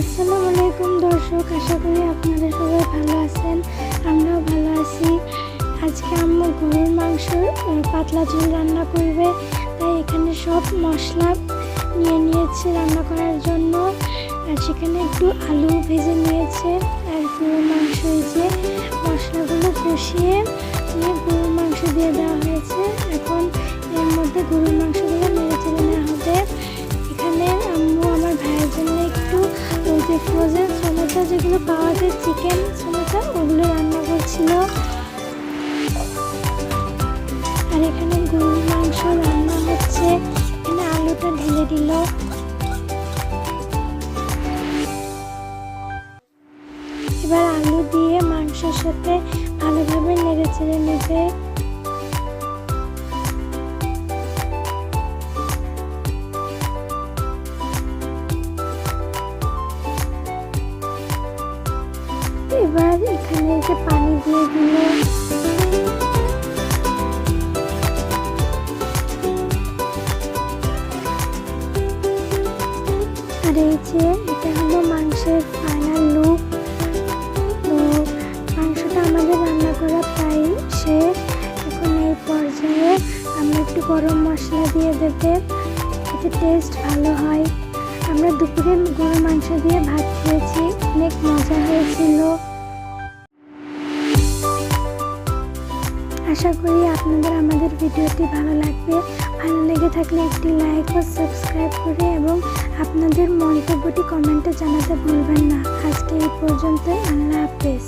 আসসালামু আলাইকুম দর্শক, আশা করি আপনারা সবাই ভালো আছেন। আমরাও ভালো আছি। আজকে আম্মু গরুর মাংস পাতলা ঝোল রান্না করবে, তাই এখানে সব মশলা নিয়ে নিয়েছে রান্না করার জন্য। আর সেখানে একটু আলু ভেজে নিয়েছে আর গরুর মাংস যে মশলাগুলো কষিয়ে নিয়ে গরুর মাংস দিয়ে দেওয়া হয়েছে। এখন এর মধ্যে গরুর মাংসগুলো নেড়ে চেড়ে নেওয়া হবে। এখানে আম্মু আমার ভাইয়ের জন্য একটু ওই যে ফ্রোজেন সমোসা যেগুলো পাওয়া যায়, চিকেন সমোসা, ওগুলো রান্না করছিল। আর এখানে গরুর মাংস রান্না হচ্ছে। এখানে আলুটা ঢেলে দিল। এবার আলু দিয়ে মাংসের সাথে ভালোভাবে নেড়ে চেড়ে নেবে। এবার এখানে যে পানি দিয়ে দিল। আর এই যে এটা হলো মাংসের ফাইনাল লুক। তো মাংসটা আমাদের রান্না করা প্রায় শেষ। এখন এই পর্যায়ে আমরা একটু গরম মশলা দিয়ে দেবে, এতে টেস্ট ভালো হয়। আমরা দুপুরে গরুর মাংস দিয়ে ভাত খেয়েছি, অনেক মজা হয়েছিল। আশা করি আপনাদের আমাদের ভিডিওটি ভালো লাগবে। ভালো লেগে থাকলে একটি লাইক ও সাবস্ক্রাইব করে এবং আপনাদের মন্তব্যটি কমেন্টে জানাতে ভুলবেন না। আজকে এই পর্যন্তই। আল্লাহ হাফেজ।